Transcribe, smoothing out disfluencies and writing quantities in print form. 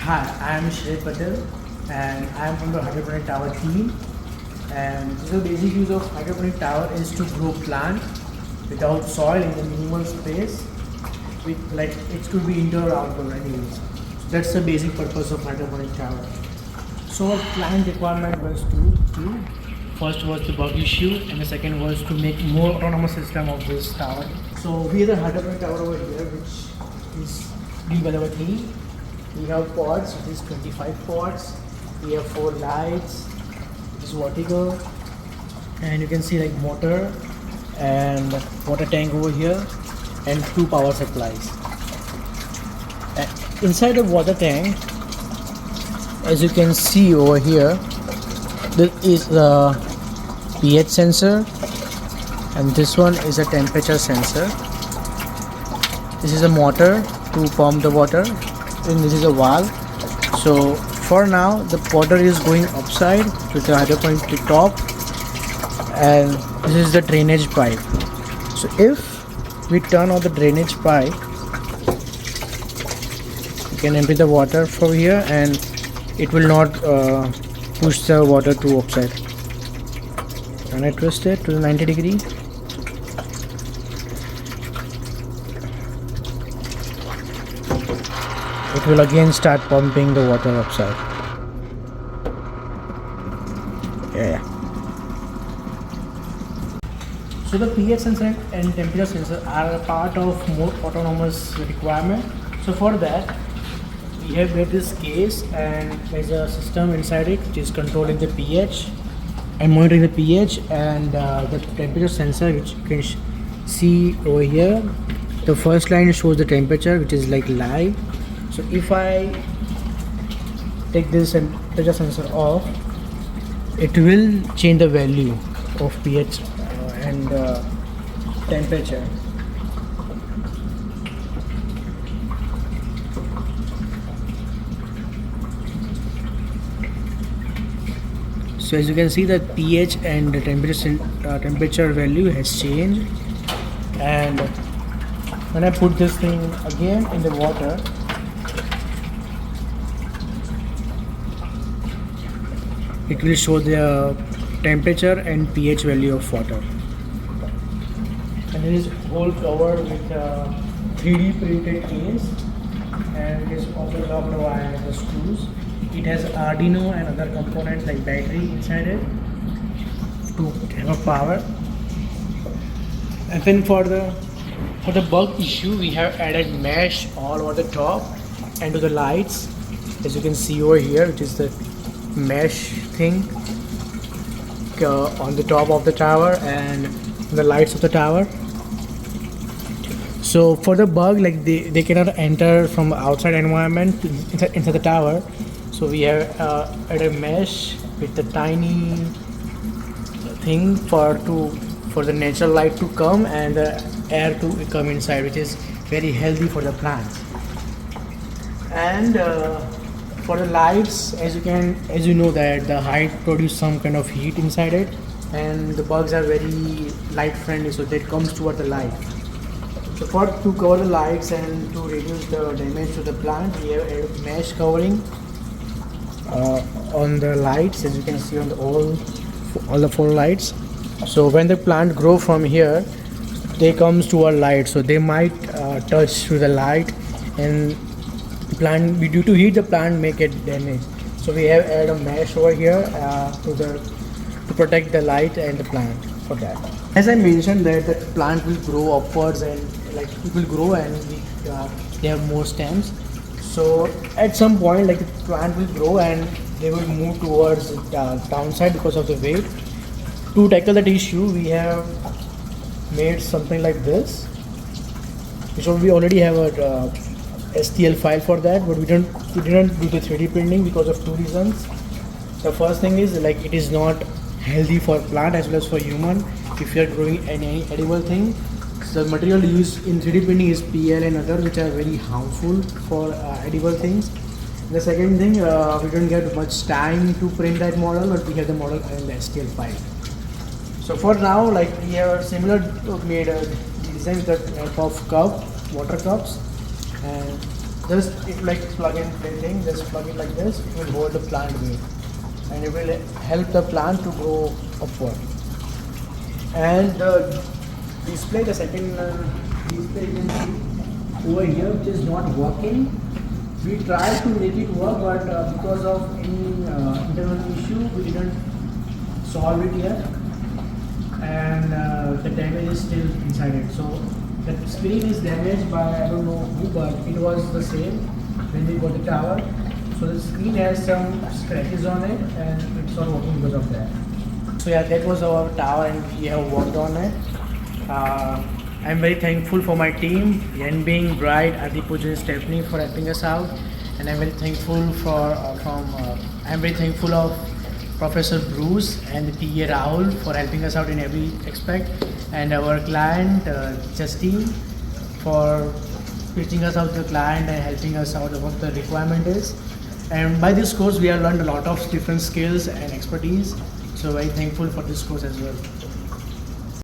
Hi, I am Shrey Patel and I am from the Hydroponic Tower team. And the basic use of hydroponic tower is to grow plant without soil in the minimal space. With like it could be indoor or outdoor anyways. So that's the basic purpose of hydroponic tower. So our plant requirement was two. First was the bug issue and the second was to make more autonomous system of this tower. So we have the hydroponic tower over here which is built by our team. We have pods, it is 25 pods. We have 4 lights, it is vertical, and you can see like motor and water tank over here and 2 power supplies. Inside the water tank, as you can see over here, this is the pH sensor and this one is a temperature sensor. This is a motor to pump the water and this is a valve. So for now the water is going upside to the hydroponic top and this is the drainage pipe. So if we turn on the drainage pipe, you can empty the water from here and it will not push the water to upside. And I twist it to the 90 degree. It will again start pumping the water upside. Yeah. So the pH sensor and temperature sensor are a part of more autonomous requirement. So for that, we have made this case and there's a system inside it which is controlling the pH and monitoring the pH and the temperature sensor, which you can see over here. The first line shows the temperature, which is like live. So if I take this temperature sensor off, it will change the value of pH and temperature. So as you can see, that pH and the temperature value has changed, and when I put this thing again in the water, it will show the temperature and pH value of water. And it is whole covered with 3D printed case and it is also locked via the screws. It has Arduino and other components like battery inside it to have a power. And then for the bug issue, we have added mesh all over the top and to the lights, as you can see over here, which is the mesh thing on the top of the tower and the lights of the tower. So for the bug, like they cannot enter from outside environment inside the tower. So we have added a mesh with the tiny thing for the natural light to come and the air to come inside, which is very healthy for the plants. And for the lights, as you know that the height produce some kind of heat inside it, and the bugs are very light friendly, so that comes toward the light. So to cover the lights and to reduce the damage to the plant, we have a mesh covering on the lights, as you can see on all the 4 lights. So when the plant grow from here, they comes to our light, so they might touch to the light and plant, due to heat, the plant may get damaged. So we have added a mesh over here to protect the light and the plant for that. As I mentioned that the plant will grow upwards and like it will grow and they have more stems. So at some point, like the plant will grow and they will move towards the downside because of the weight. To tackle that issue, we have made something like this. So we already have a STL file for that, but we didn't do the 3D printing because of 2 reasons. The first thing is like it is not healthy for plant as well as for human if you are growing any edible thing. So the material used in 3D printing is PL and other, which are very harmful for edible things. The second thing, we don't get much time to print that model, but we have the model in the STL file. So for now, like we have similar made a design with the help of water cups, and just if like plug in thing, just plug it like this, it will hold the plant weight and it will help the plant to grow upward. And the display, the second display you can see over here, which is not working. We tried to make it work, but because of any internal issue, we didn't solve it yet, and the damage is still inside it. So the screen is damaged by I don't know who, but it was the same when we got the tower. So the screen has some scratches on it, and it's not working because of that. So yeah, that was our tower, and we have worked on it. I'm very thankful for my team, Yanbing, Bright, Adepoju, and Stephanie for helping us out, and I'm very thankful I'm very thankful of Professor Bruce and the TA Rahul for helping us out in every aspect, and our client Justine for reaching us out to the client and helping us out what the requirement is. And by this course, we have learned a lot of different skills and expertise. So very thankful for this course as well.